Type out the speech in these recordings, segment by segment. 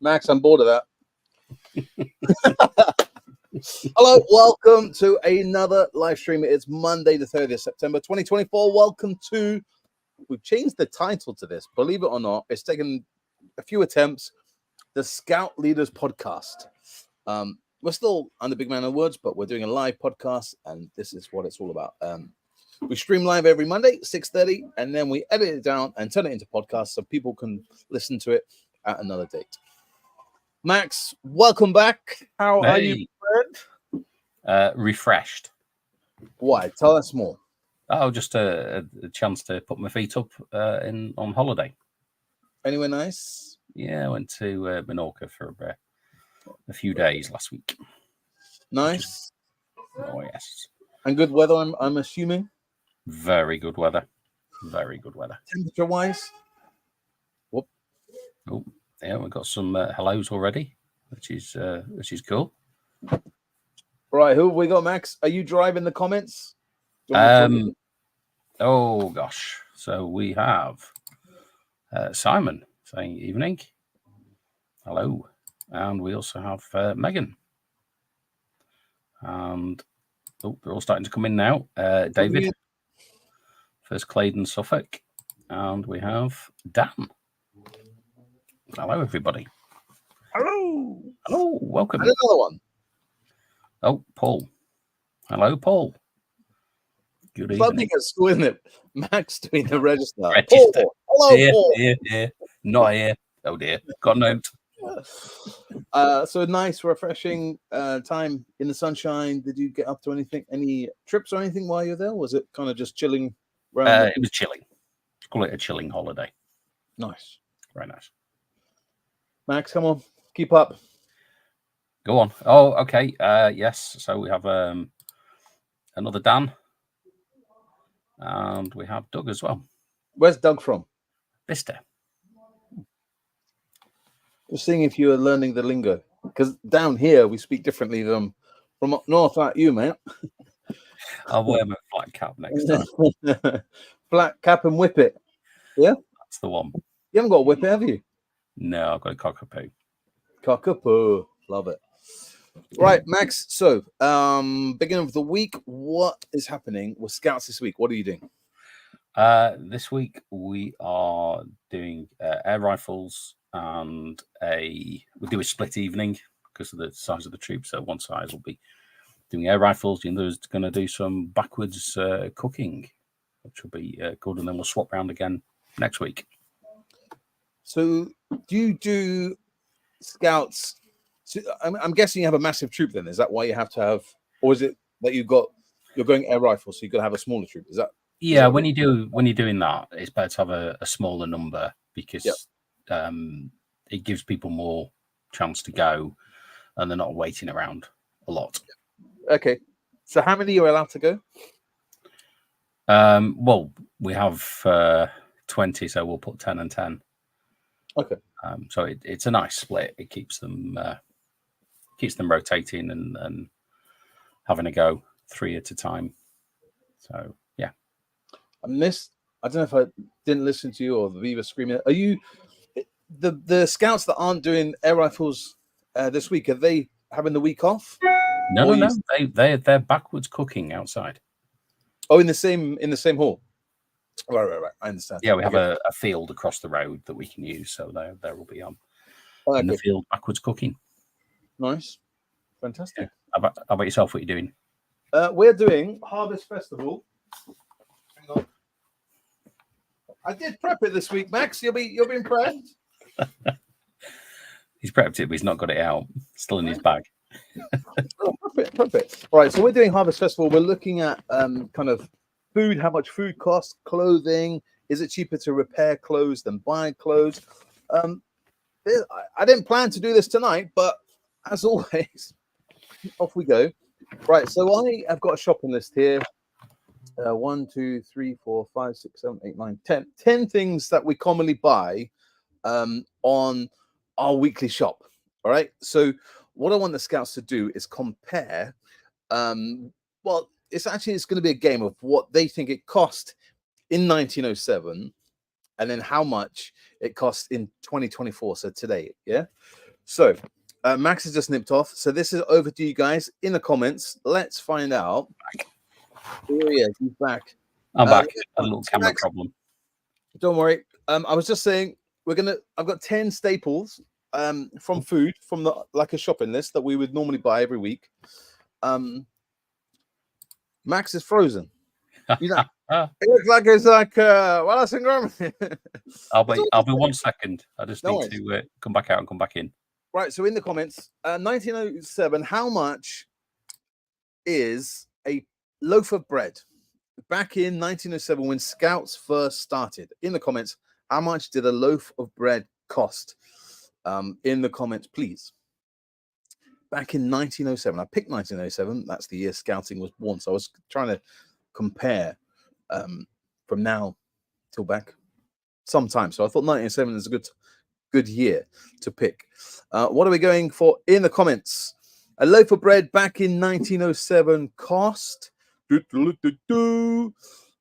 Max, I'm bored of that. Hello, welcome to another live stream. It's Monday, the 30th of September, 2024. Welcome to, we've changed the title to this, believe it or not. It's taken a few attempts. The Scout Leaders Podcast. We're still under Big Man Awards, but we're doing a live podcast, and this is what it's all about. We stream live every Monday, 6:30, and then we edit it down and turn it into podcasts so people can listen to it at another date. Max, welcome back. How are you, friend? Refreshed. Why? Tell us more. Oh, just a chance to put my feet up on holiday. Anywhere nice? Yeah, I went to Menorca for a few days last week. Nice. Oh yes. And good weather, I'm assuming. Very good weather. Very good weather. Temperature wise. Whoop. Oh, yeah, we've got some hellos already, which is cool. Right, who have we got, Max? Are you driving the comments? Oh gosh. So we have Simon saying evening. Hello. And we also have Megan. And they're all starting to come in now. David. First Claydon Suffolk. And we have Dan. Hello, everybody. Hello. Hello, welcome. And another one. Oh, Paul. Hello, Paul. Good evening. Something at school, isn't it? Max doing the register. Paul. Hello, here, Paul. Here. Not here. Oh, dear. Got note. So nice, refreshing time in the sunshine. Did you get up to anything? Any trips or anything while you're there? Was it kind of just chilling around? It was chilling. Call it a chilling holiday. Nice. Very nice. Max, come on. Keep up. Go on. Oh, okay. Yes. So we have another Dan. And we have Doug as well. Where's Doug from? Vista. Just seeing if you are learning the lingo. Because down here, we speak differently than from up north like you, man. I'll wear my flat cap next time. Flat cap and whip it. Yeah? That's the one. You haven't got a whip it, have you? No, I've got a cockapoo. Cockapoo. Love it. Right, Max. So, beginning of the week, what is happening with Scouts this week? What are you doing? This week we are doing air rifles, and we'll do a split evening because of the size of the troops. So one side will be doing air rifles, the other is going to do some backwards cooking, which will be good, and then we'll swap round again next week. So, do you do Scouts? So I'm guessing you have a massive troop then. Is that why you have to have, or is it that you're going air rifles, so you've got to have a smaller troop? Is that? Yeah, when you're doing that, it's better to have a smaller number because it gives people more chance to go, and they're not waiting around a lot. Okay, so how many are allowed to go? Well, we have 20, so we'll put 10 and 10. Okay. So it's a nice split. It keeps them rotating and having a go 3 at a time. So yeah. I don't know if I didn't listen to you or the Viva screaming. Are you the Scouts that aren't doing air rifles this week? Are they having the week off? No. They're backwards cooking outside. Oh, in the same hall. Right. I understand. Yeah, we have a field across the road that we can use, so they will be on in the field backwards cooking. Nice, fantastic. Yeah. How about yourself? What are you doing? We're doing Harvest Festival. Hang on. I did prep it this week, Max. You'll be impressed. He's prepped it, but he's not got it out. Still in his bag. Prep it. All right, so we're doing Harvest Festival. We're looking at kind of food, how much food costs, clothing. Is it cheaper to repair clothes than buy clothes? I didn't plan to do this tonight, but as always, off we go. Right, so I have got a shopping list here. 1, 2, 3, 4, 5, 6, 7, 8, 9, 10. 10 things that we commonly buy on our weekly shop. All right. So what I want the Scouts to do is compare. Well, it's going to be a game of what they think it cost in 1907 and then how much it costs in 2024. So today, yeah. So Max has just nipped off. So this is over to you guys in the comments. Let's find out. Oh yeah, he's back. I'm back. A little camera Max, problem. don't worry. I was just saying I've got 10 staples from food from the like a shopping list that we would normally buy every week. Max is frozen. You know, it looks like it's like Wallace and Gromit. I'll be 1 second. I just No need to come back out and come back in. Right. So in the comments, 1907. How much is a loaf of bread? Back in 1907, when Scouts first started, in the comments, how much did a loaf of bread cost? In the comments, please. Back in 1907, I picked 1907. That's the year Scouting was born. So I was trying to compare from now till back some time. So I thought 1907 is a good year to pick. What are we going for in the comments? A loaf of bread back in 1907 cost.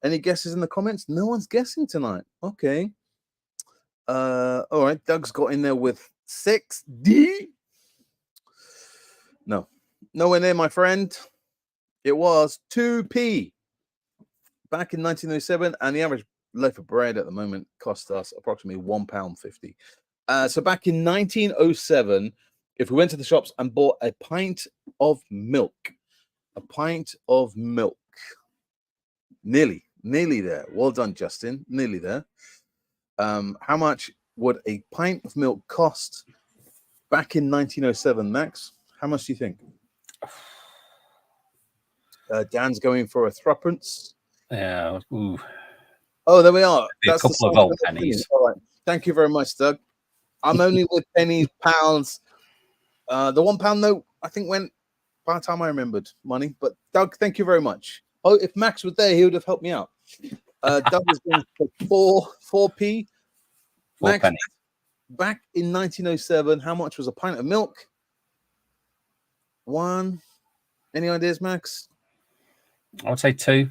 Any guesses in the comments? No one's guessing tonight. Okay. All right. Doug's got in there with 6D. No, nowhere near, my friend. It was 2p back in 1907, and the average loaf of bread at the moment cost us approximately £1.50. So back in 1907, if we went to the shops and bought a pint of milk, nearly there. Well done, Justin. Nearly there. How much would a pint of milk cost back in 1907, Max? How much do you think? Dan's going for a threepence. Yeah. Ooh. Oh, there we are. That's a couple of old pennies. All right. Thank you very much, Doug. I'm only with pennies, pounds. The £1 note, I think, went by the time I remembered money. But Doug, thank you very much. Oh, if Max was there, he would have helped me out. Doug was going for 4p. 4 Max, pennies. back in 1907, how much was a pint of milk? 1. Any ideas, Max? I would say 2.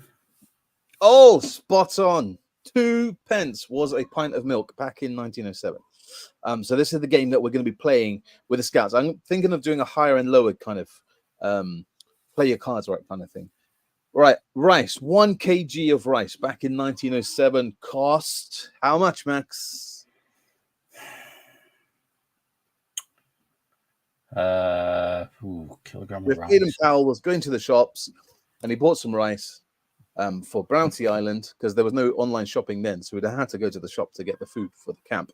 Oh, spot on. 2 pence was a pint of milk back in 1907. So this is the game that we're going to be playing with the Scouts. I'm thinking of doing a higher and lower kind of play your cards right kind of thing. Right, rice. 1 kg of rice back in 1907 cost how much, Max? Kilogram of rice. Aidan Powell was going to the shops and he bought some rice for Bounty Island because there was no online shopping then, so we'd have had to go to the shop to get the food for the camp.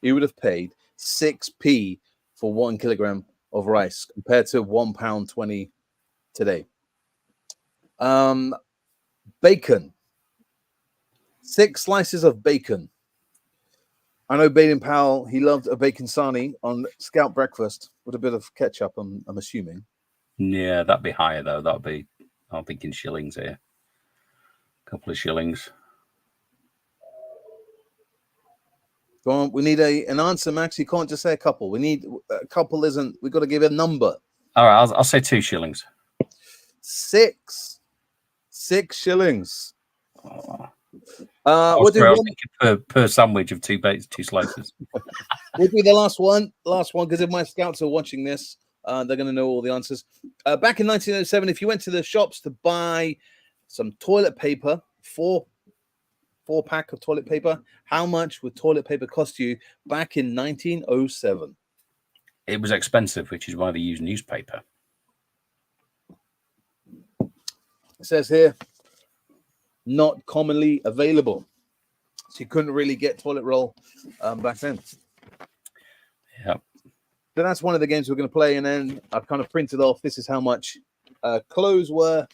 He would have paid 6p for 1 kilogram of rice compared to £1.20 today. Bacon. 6 slices of bacon. I know Baden Powell, he loved a bacon sarnie on Scout breakfast with a bit of ketchup, I'm assuming. Yeah, that'd be higher, though. That'd be, I'm thinking shillings here. A couple of shillings. Go on, we need an answer, Max. You can't just say a couple. We need a couple, we've got to give a number. All right, I'll say 2 shillings. 6 shillings. We'll do per sandwich of 2 slices. We'll do the last one, because if my Scouts are watching this, they're going to know all the answers. Back in 1907, if you went to the shops to buy some toilet paper, 4-pack of toilet paper, how much would toilet paper cost you back in 1907? It was expensive, which is why they use newspaper. It says here, not commonly available. So you couldn't really get toilet roll back then. Yeah. So that's one of the games we're going to play. And then I've kind of printed off, this is how much clothes were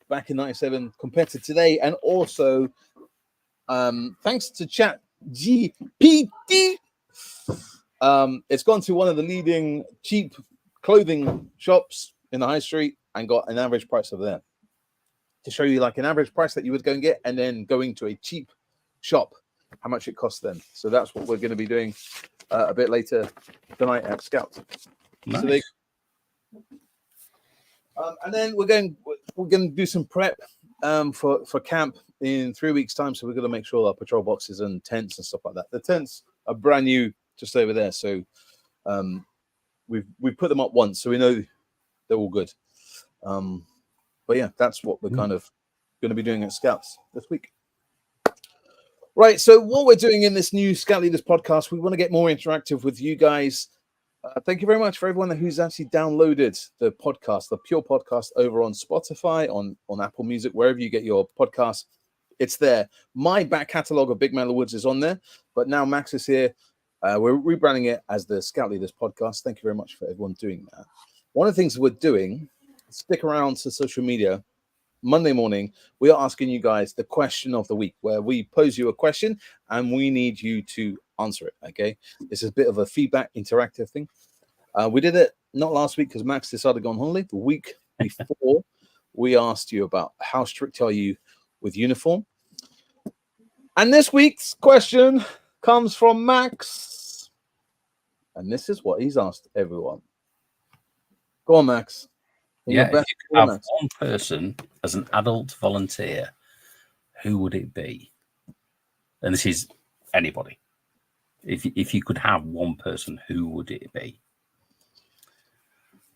back in 97 compared to today. And also, thanks to ChatGPT, it's gone to one of the leading cheap clothing shops in the high street and got an average price of there. To show you like an average price that you would go and get, and then going to a cheap shop, how much it costs them. So that's what we're going to be doing a bit later tonight at Scout. Nice. So and then we're going to do some prep for camp in 3 weeks' time. So we're going to make sure our patrol boxes and tents and stuff like that. The tents are brand new, just over there. So we've put them up once, so we know they're all good. But yeah, that's what we're kind of going to be doing at Scouts this week. Right. So what we're doing in this new Scout Leaders podcast, we want to get more interactive with you guys. Thank you very much for everyone who's actually downloaded the podcast, the Pure Podcast, over on Spotify, on Apple Music, wherever you get your podcasts. It's there. My back catalogue of Big Man of the Woods is on there, but now Max is here. We're rebranding it as the Scout Leaders podcast. Thank you very much for everyone doing that. One of the things we're doing, stick around to social media. Monday morning, we are asking you guys the question of the week, where we pose you a question and we need you to answer it. Okay, this is a bit of a feedback interactive thing. We did it not last week because Max decided to go on holiday. The week before, we asked you about how strict are you with uniform. And this week's question comes from Max. And this is what he's asked everyone. Go on, Max. Yeah, if you could have one person as an adult volunteer, who would it be? And this is anybody. If you could have one person, who would it be?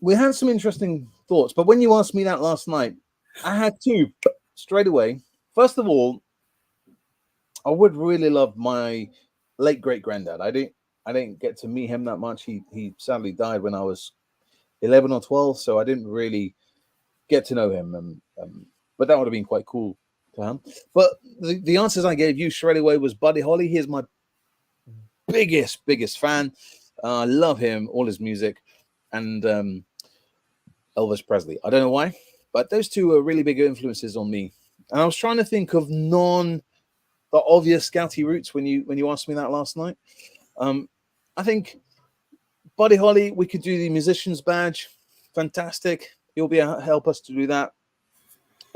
We had some interesting thoughts, but when you asked me that last night, I had two straight away. First of all, I would really love my late great granddad. I didn't get to meet him that much. He sadly died when I was 11 or 12, so I didn't really get to know him. But that would have been quite cool to him. But the answers I gave you straight away was Buddy Holly. He is my biggest fan. I love him, all his music, and Elvis Presley. I don't know why, but those two are really big influences on me. And I was trying to think of the obvious Scouty roots when you asked me that last night. I think Buddy Holly, we could do the musician's badge. Fantastic. He'll be able to help us to do that.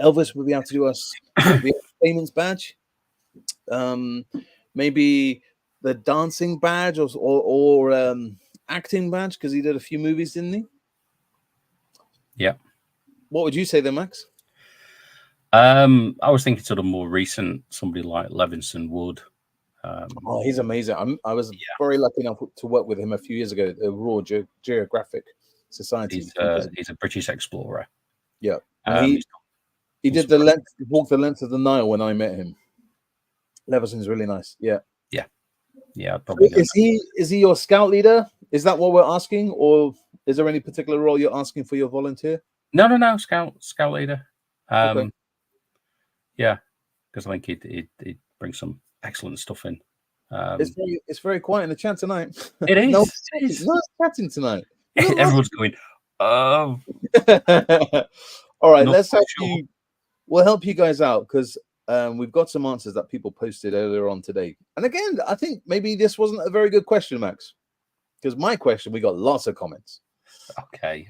Elvis will be able to do us the entertainment's badge. Maybe the dancing badge or acting badge, because he did a few movies, didn't he? Yeah. What would you say then, Max? I was thinking sort of more recent, somebody like Levinson Wood. He's amazing. I was very lucky enough to work with him a few years ago at the Royal Geographic Society. He's a British explorer. Yeah. He did walk the length of the Nile when I met him. Levison's really nice. Yeah. Yeah. Probably is he your scout leader? Is that what we're asking, or is there any particular role you're asking for your volunteer? No. Scout leader. Okay. Yeah, because I think he'd bring some excellent stuff in. It's very quiet in the chat tonight. It is. No chatting tonight. Everyone's going, oh. All right, let's help you. We'll help you guys out because we've got some answers that people posted earlier on today. And again, I think maybe this wasn't a very good question, Max, because my question, we got lots of comments. Okay.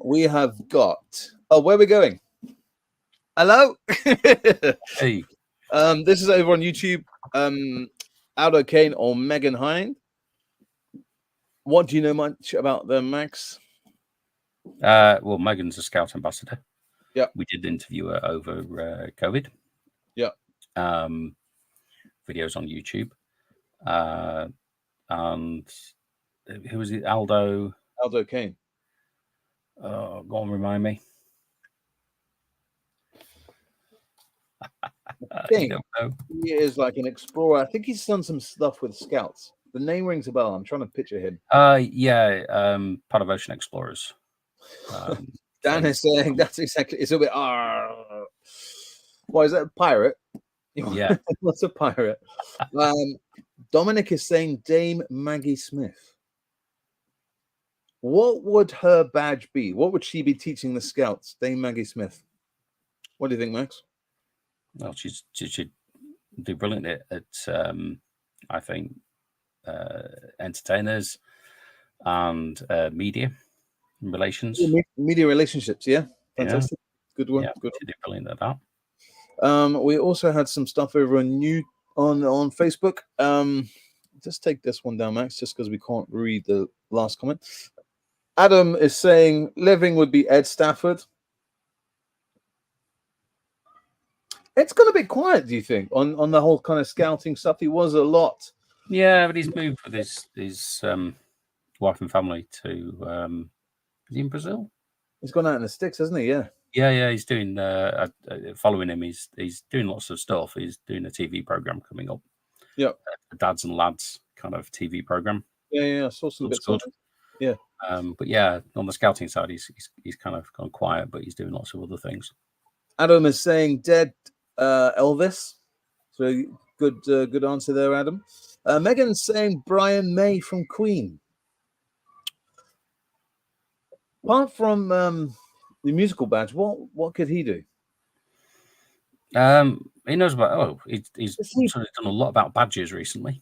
We have got. Oh, where are we going? Hello. Hey. This is over on YouTube. Aldo Kane or Megan Hind. What do you know much about them, Max? Well, Megan's a Scout ambassador. Yeah. We did interview her over COVID. Yeah. Videos on YouTube. And who was it? Aldo Kane. Go on, remind me. I think he is like an explorer. I think he's done some stuff with Scouts. The name rings a bell. I'm trying to picture him. Part of Ocean Explorers. Dan is saying that's exactly. It's a bit. What is that? A pirate? Yeah. What's a pirate? Dominic is saying Dame Maggie Smith. What would her badge be? What would she be teaching the Scouts? Dame Maggie Smith. What do you think, Max? Well, she should do brilliant at I think, entertainers and media relations. Media relationships, yeah. Fantastic. Yeah. Good one. Yeah, good. She did brilliant at that. We also had some stuff over on Facebook. Just take this one down, Max, just because we can't read the last comment. Adam is saying living would be Ed Stafford. It's gone a bit quiet, do you think, on the whole kind of scouting stuff? He was a lot. Yeah, but he's moved with his wife and family to. Is he in Brazil? He's gone out in the sticks, hasn't he? Yeah. Yeah. He's doing. Following him, he's doing lots of stuff. He's doing a TV program coming up. Yep. The Dads and Lads kind of TV program. Yeah. I saw some Looks bits. good. Yeah. But yeah, on the scouting side, he's kind of gone quiet, but he's doing lots of other things. Adam is saying dead Elvis. So good answer there, Adam. Megan's saying Brian May from Queen. Apart from the musical badge, what could he do? He knows about. He's sort of done a lot about badgers recently,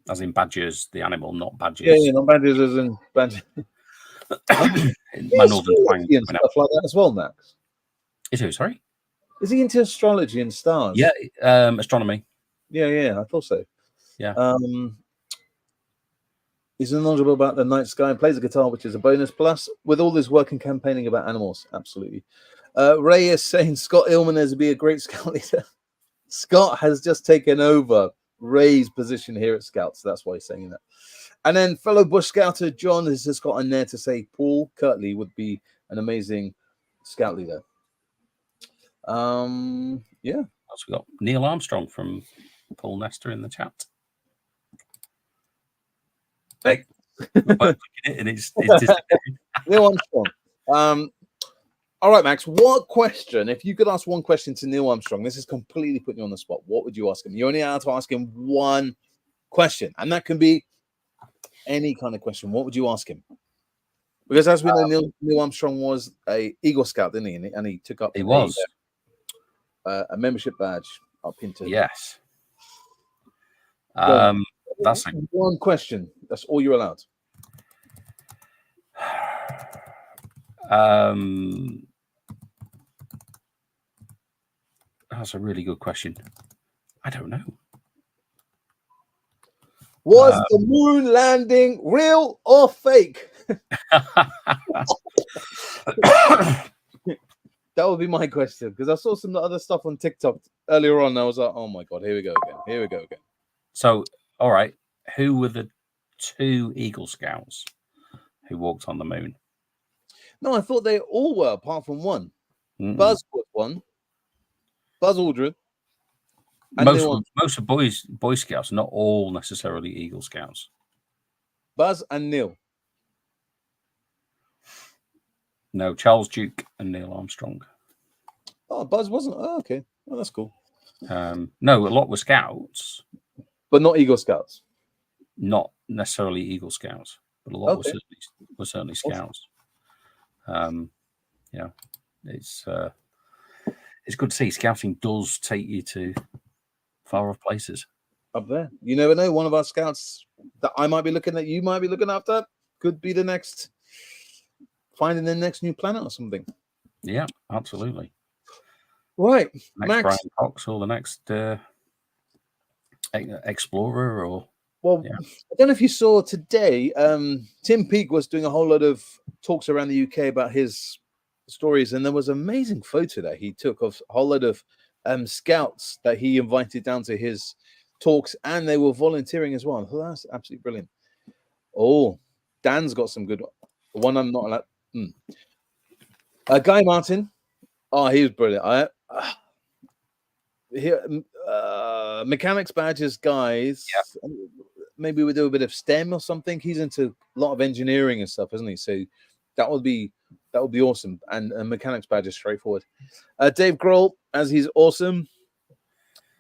as in badgers, the animal, not badgers. Yeah, not badgers as in badgers. My northern twang and stuff like that as well, Max. Is who? Sorry. Is he into astrology and stars? Yeah, astronomy. Yeah, I thought so. Yeah. He's knowledgeable about the night sky and plays the guitar, which is a bonus. Plus, with all this work and campaigning about animals, absolutely. Ray is saying Scott Ilmenez would be a great scout leader. Scott has just taken over Ray's position here at Scouts, so that's why he's saying that. And then fellow Bush Scouter John has just got in there to say Paul Kirtley would be an amazing scout leader. Yeah. Also got Neil Armstrong from Paul Nestor in the chat. Hey. And it's Neil Armstrong. All right, Max. What question? If you could ask one question to Neil Armstrong, this is completely putting you on the spot. What would you ask him? You're only allowed to ask him one question, and that can be any kind of question. What would you ask him? Because as we know, Neil Armstrong was a Eagle Scout, didn't he? And he took up a membership badge up into yes. That's one question. That's all you're allowed. That's a really good question. I don't know. Was the moon landing real or fake? That would be my question, because I saw some other stuff on TikTok earlier on. And I was like, oh my God, here we go again. So, all right. Who were the 2 Eagle Scouts who walked on the moon? No, I thought they all were, apart from one. Buzz was one. Buzz Aldrin. Most of Boy Scouts, not all necessarily Eagle Scouts. Buzz and Neil. No, Charles Duke and Neil Armstrong. Oh, Buzz wasn't. Oh, okay. Oh, that's cool. No, a lot were Scouts, but not Eagle Scouts. Not necessarily Eagle Scouts, but a lot were certainly Scouts. Yeah, it's good to see. Scouting does take you to far off places. Up there, you never know. One of our scouts that I might be looking at, you might be looking after, could be the next, finding the next new planet or something. Yeah, absolutely. Right, next Max. Brian Cox or the next explorer, or I don't know if you saw today. Tim Peake was doing a whole lot of talks around the UK about his stories, and there was an amazing photo that he took of a whole lot of scouts that he invited down to his talks, and they were volunteering as well. So that's absolutely brilliant. Oh, Dan's got some good one. I'm not allowed. Guy Martin. Oh, he was brilliant. Mechanics badges, guys. Yeah. Maybe we do a bit of STEM or something. He's into a lot of engineering and stuff, isn't he? So that would be awesome. And mechanics badge is straightforward. Dave Grohl, as he's awesome.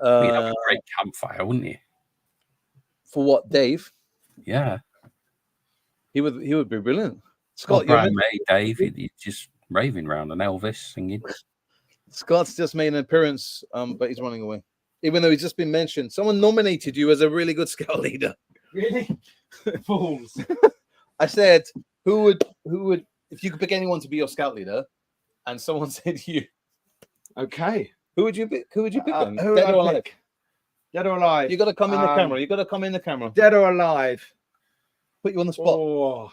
You'd have a great campfire, wouldn't you? For what, Dave? Yeah, he would be brilliant. Scott, Brian May, Dave, he's just raving around, and Elvis singing. Scott's just made an appearance, but he's running away. Even though he's just been mentioned. Someone nominated you as a really good scout leader. Really? Fools. I said, who would, if you could pick anyone to be your scout leader, and someone said you. Okay. Who would you pick? Who would you pick? Then? Who Dead would or I alive? pick? Dead or alive? You got to come in the camera. You got to come in the camera. Dead or alive? Put you on the spot. Oh.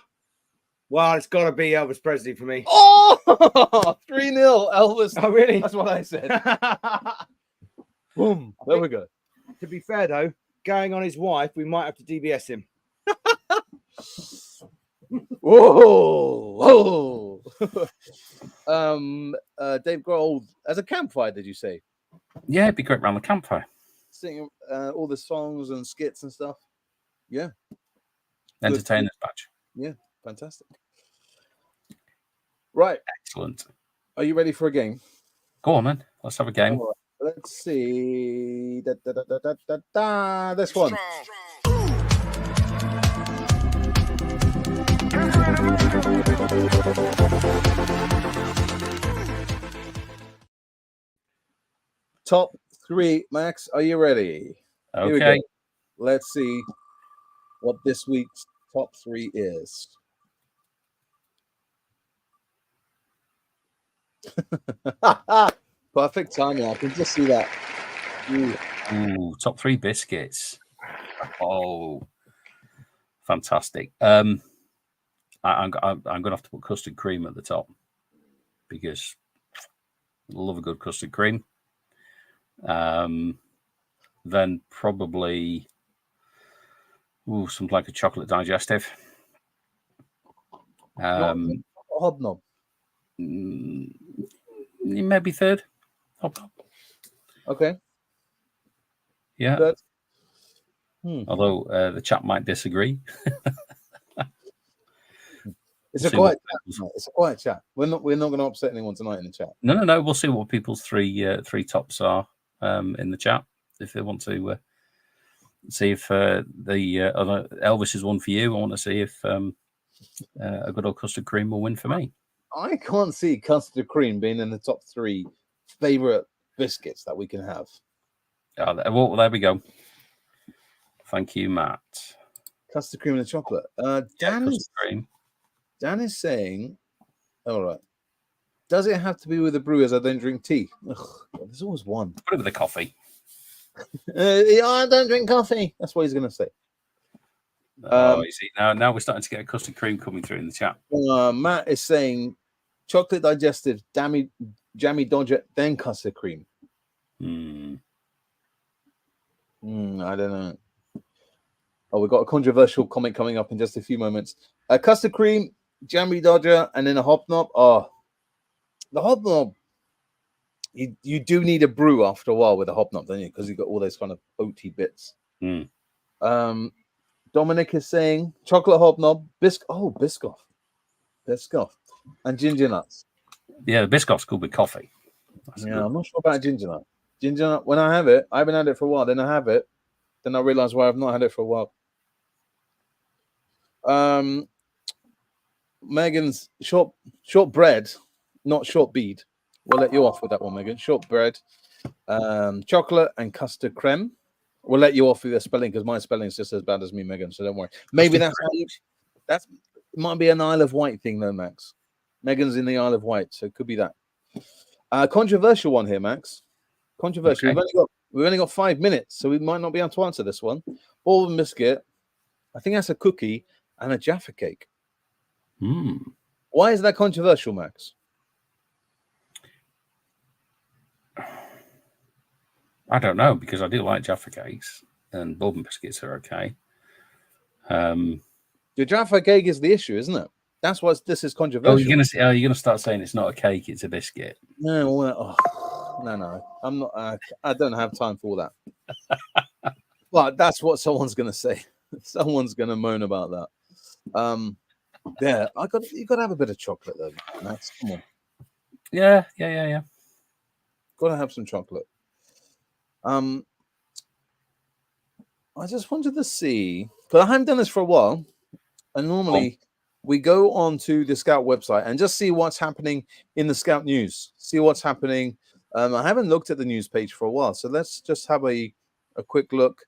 Well, it's got to be Elvis Presley for me. Oh, 3-0, Elvis. Oh, really? That's what I said. Boom. There we go. To be fair, though, going on his wife, we might have to DBS him. Whoa! Dave Grohl as a campfire. Did you say Yeah, it'd be great around the campfire. singing all the songs and skits and stuff? Yeah, Entertainers badge. yeah, fantastic. Right, Excellent. are you ready for a game? Go on, then. Let's have a game. All right, let's see. This one. Top 3, Max. Are you ready? Here we Okay. go. Let's see what this week's top 3 is. Perfect timing. I can just see that. Ooh, top 3 biscuits. Oh, fantastic. I'm going to have to put custard cream at the top because I love a good custard cream. Then probably something like a chocolate digestive. Hobnob. Maybe third. Hobnob. Okay. Yeah. Third. Although the chat might disagree. It's a quiet chat. It's a quiet chat. We're not going to upset anyone tonight in the chat. No. We'll see what people's three tops are in the chat if they want to see if the Elvis is one for you. I want to see if a good old custard cream will win for me. I can't see custard cream being in the top 3 favorite biscuits that we can have. Well, there we go. Thank you, Matt. Custard cream and chocolate. Dan is saying, all right. Does it have to be with the brewers? I don't drink tea. Ugh, there's always one. Put it with the coffee. I don't drink coffee. That's what he's going to say. You see, now we're starting to get a custard cream coming through in the chat. Matt is saying chocolate digestive, jammy Dodger, then custard cream. I don't know. Oh, we've got a controversial comment coming up in just a few moments. Custard cream, jammy Dodger, and then a hobnob. Oh, the hobnob. You do need a brew after a while with a hobnob, don't you? Because you've got all those kind of oaty bits. Dominic is saying chocolate hobnob, Biscoff, and ginger nuts. Yeah, the Biscoff's good with coffee. I'm not sure about ginger nut. Ginger nut, when I have it, I haven't had it for a while. Then I have it. Then I realize why I've not had it for a while. Megan's short bread, not short bead. We'll let you off with that one, Megan. Short bread, chocolate and custard creme. We'll let you off with the spelling because my spelling is just as bad as me, Megan. So don't worry. Maybe that might be an Isle of Wight thing, though, Max. Megan's in the Isle of Wight, so it could be that. Controversial one here, Max. Controversial. Okay. We've only got 5 minutes, so we might not be able to answer this one. Bourbon biscuit. I think that's a cookie and a Jaffa cake. Why is that controversial, Max? I don't know, because I do like Jaffa cakes and bourbon biscuits are okay. Your Jaffa cake is the issue, isn't it? That's what this is controversial. You're gonna start saying it's not a cake, it's a biscuit. No, I'm not. I don't have time for all that. But that's what someone's gonna say. Someone's gonna moan about that. Yeah, you got to have a bit of chocolate though, Max. Come on. Yeah. Got to have some chocolate. I just wanted to see, because I haven't done this for a while, and normally we go on to the Scout website and just see what's happening in the Scout news. See what's happening. I haven't looked at the news page for a while, so let's just have a quick look.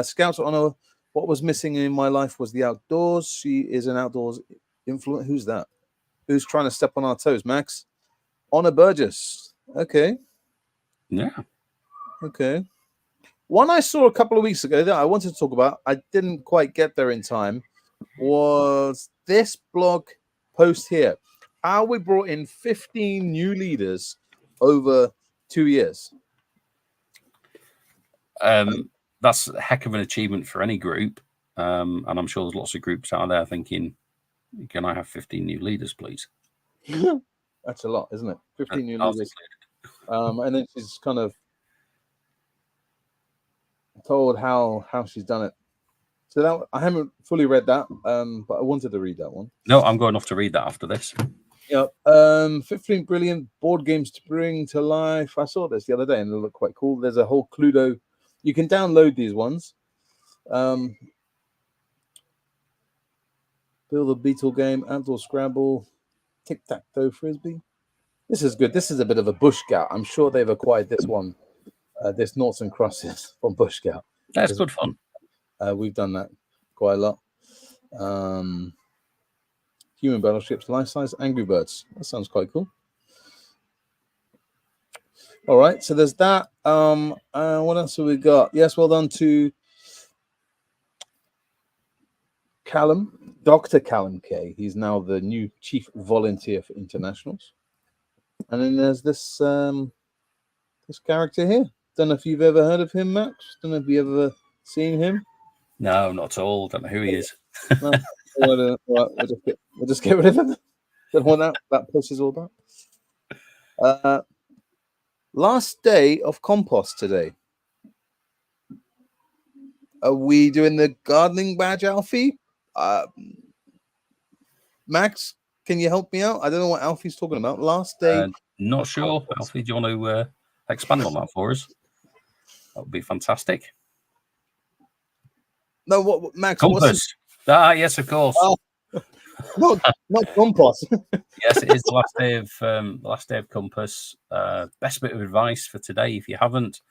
Scouts Honor. What was missing in my life was the outdoors. She is an outdoors influencer. Who's that? Who's trying to step on our toes, Max? Honor Burgess. Okay. Yeah. Okay. One I saw a couple of weeks ago that I wanted to talk about, I didn't quite get there in time, was this blog post here. How we brought in 15 new leaders over 2 years. That's a heck of an achievement for any group. And I'm sure there's lots of groups out there thinking, can I have 15 new leaders, please? That's a lot, isn't it? 15 new Ours leaders. included. And then she's kind of told how she's done it. So that I haven't fully read that, but I wanted to read that one. No, I'm going off to read that after this. Yeah. 15 brilliant board games to bring to life. I saw this the other day and it looked quite cool. There's a whole Cluedo. You can download these ones. Build a Beetle game, Outdoor Scrabble, Tic-Tac-Toe Frisbee. This is good. This is a bit of a Bush Scout. I'm sure they've acquired this one, this Noughts and Crosses from Bush Scout. That's good fun. We've done that quite a lot. Human battleships, life-size Angry Birds. That sounds quite cool. All right, so there's that. What else have we got? Yes, well done to Callum, Dr. Callum Kay. He's now the new chief volunteer for internationals. And then there's this this character here. Don't know if you've ever heard of him, Max. Don't know if you've ever seen him. No, not at all. Don't know who he is. No. We'll just get rid of him. Don't want that post is all about. Last day of compost today. Are we doing the gardening badge, Alfie? Max, can you help me out? I don't know what Alfie's talking about. Last day. Not sure. Alfie, do you want to expand on that for us? That would be fantastic. No, what Max? Compass. Yes, of course. Not compost. Yes, it is the last day of Compass. Best bit of advice for today: if you haven't,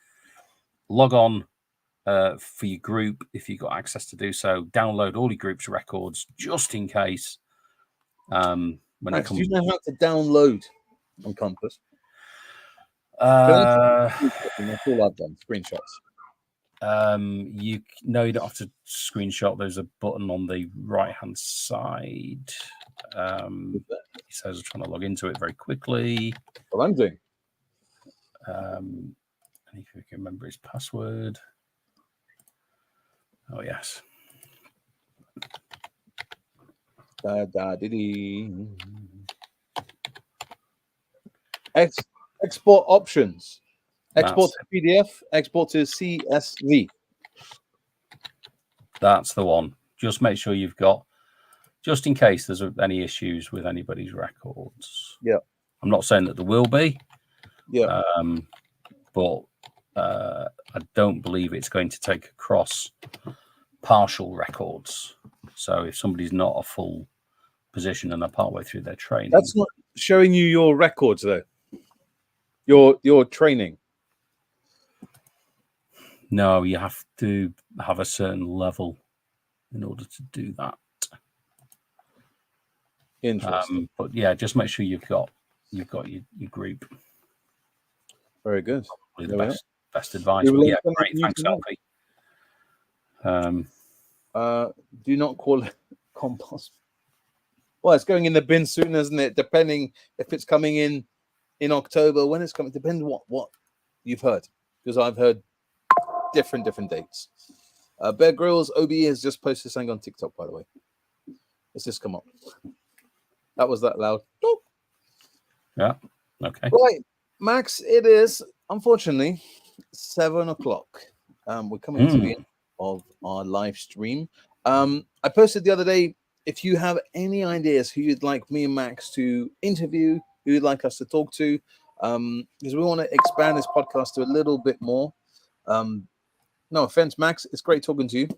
log on for your group if you've got access to do so. Download all your group's records just in case. When Max, it comes, do you know how to download on Compass? uh, That's all I've done. Screenshots. you don't have to screenshot. There's a button on the right hand side. He says I'm trying to log into it very quickly. What I'm doing. And if you can remember his password. Oh yes. Export options. Export That's to PDF, export to CSV. That's the one. Just make sure you've got, just in case there's any issues with anybody's records. Yeah. I'm not saying that there will be. Yeah. But I don't believe it's going to take across partial records. So if somebody's not a full position and they're partway through their training. That's not showing you your records though. Your training. No, you have to have a certain level in order to do that. Interesting. But yeah, just make sure you've got your group. Very good. Probably the best advice. We will Yeah, learn great. something Thanks, new Alfie. Do not call it compost. Well, it's going in the bin soon, isn't it? Depending if it's coming in October, when it's coming, depends what you've heard. Because I've heard different dates. Bear Grylls OBE has just posted something on TikTok, by the way. It's just come up. That was that loud. Nope. Yeah. Okay. Right, Max, it is unfortunately 7 o'clock. We're coming to the end of our live stream. I posted the other day, if you have any ideas who you'd like me and Max to interview, who you'd like us to talk to, because we want to expand this podcast to a little bit more. No offense, Max, it's great talking to you,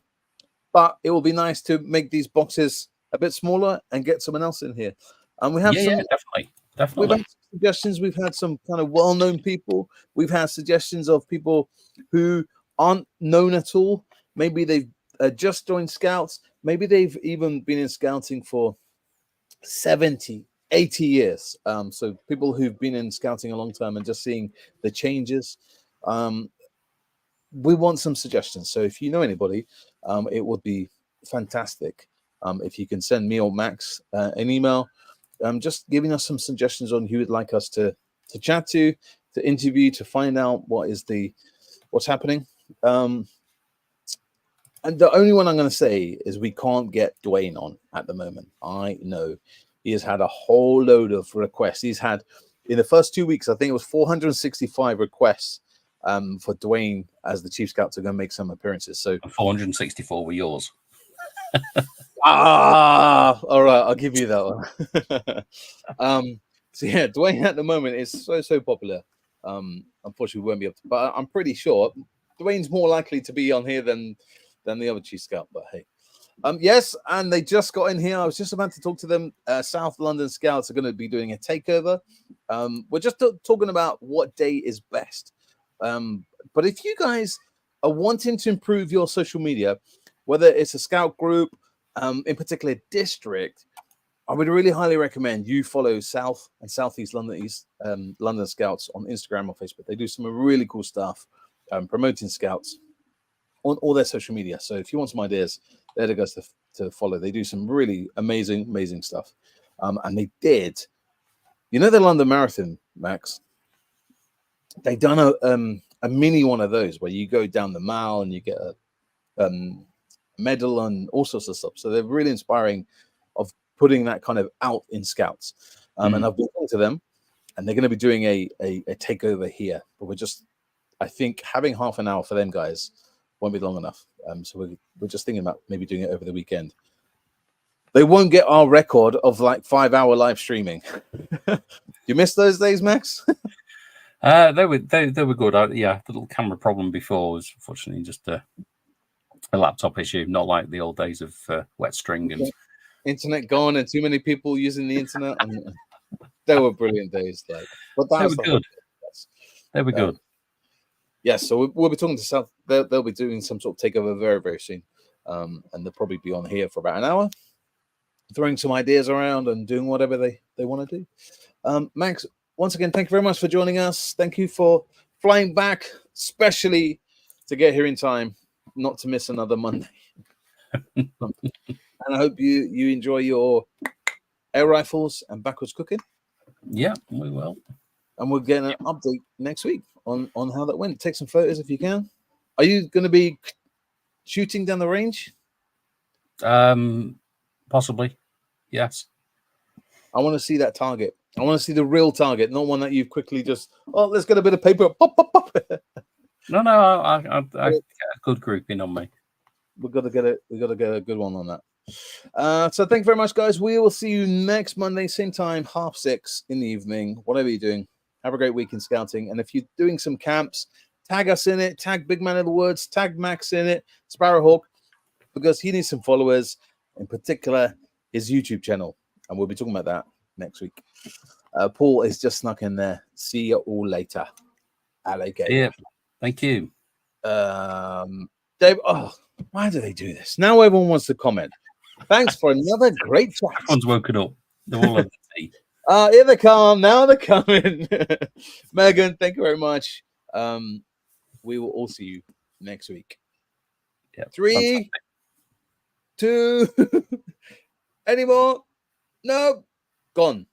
but it will be nice to make these boxes a bit smaller and get someone else in here. And we have definitely. We've had suggestions. We've had some kind of well-known people. We've had suggestions of people who aren't known at all. Maybe they've just joined Scouts. Maybe they've even been in scouting for 70, 80 years. So people who've been in scouting a long time and just seeing the changes. We want some suggestions. So if you know anybody, it would be fantastic if you can send me or Max an email, just giving us some suggestions on who would like us to chat to interview, to find out what's happening. And the only one I'm going to say is we can't get Dwayne on at the moment. I know he has had a whole load of requests. He's had, in the first 2 weeks, I think it was 465 requests for Dwayne as the Chief Scout to go make some appearances. So 464 were yours. all right, I'll give you that one. So yeah, Dwayne at the moment is so popular. Unfortunately, we won't be able to, but I'm pretty sure Dwayne's more likely to be on here than the other Chief Scout. But hey, yes, and they just got in here. I was just about to talk to them. South London Scouts are going to be doing a takeover. We're just talking about what day is best. But if you guys are wanting to improve your social media, whether it's a scout group, in particular district, I would really highly recommend you follow South and Southeast London London Scouts on Instagram or Facebook. They do some really cool stuff, promoting Scouts on all their social media. So if you want some ideas, there it goes to follow. They do some really amazing stuff. And they did, the London Marathon, Max. They done a mini one of those where you go down the mile and you get a medal and all sorts of stuff. So they're really inspiring of putting that kind of out in Scouts. And I've been talking to them, and they're going to be doing a takeover here. But I think having half an hour for them guys won't be long enough. So we're just thinking about maybe doing it over the weekend. They won't get our record of like 5-hour live streaming. You missed those days, Max? They were good. Yeah, the little camera problem before was unfortunately just a laptop issue, not like the old days of wet string and internet gone and too many people using the internet. And they were brilliant days. But they were good. They were good. Yes, so we'll be talking to South. They'll be doing some sort of takeover very, very soon, and they'll probably be on here for about an hour, throwing some ideas around and doing whatever they want to do. Max, once again, thank you very much for joining us. Thank you for flying back, especially to get here in time, not to miss another Monday. And I hope you enjoy your air rifles and backwards cooking. Yeah, we will. And we'll get an update next week on how that went. Take some photos if you can. Are you going to be shooting down the range? Possibly, yes. I want to see that target. I want to see the real target, not one that you've quickly just, let's get a bit of paper. Pop, pop, pop. No, I get a good grouping on me. We've got to get it. We've got to get a good one on that. So thank you very much, guys. We will see you next Monday, same time, 6:30 in the evening. Whatever you're doing, have a great week in scouting. And if you're doing some camps, tag us in it. Tag Big Man of the Woods. Tag Max in it. Sparrowhawk, because he needs some followers, in particular his YouTube channel. And we'll be talking about that next week. Paul is just snuck in there. See you all later. Alligator. Yeah. Thank you. Dave, why do they do this? Now everyone wants to comment. Thanks for another great chat. Everyone's woken up. They're all over the tea. Here they come. Now they're coming. Megan, thank you very much. We will all see you next week. Yeah, 3, 2, any more? No, gone.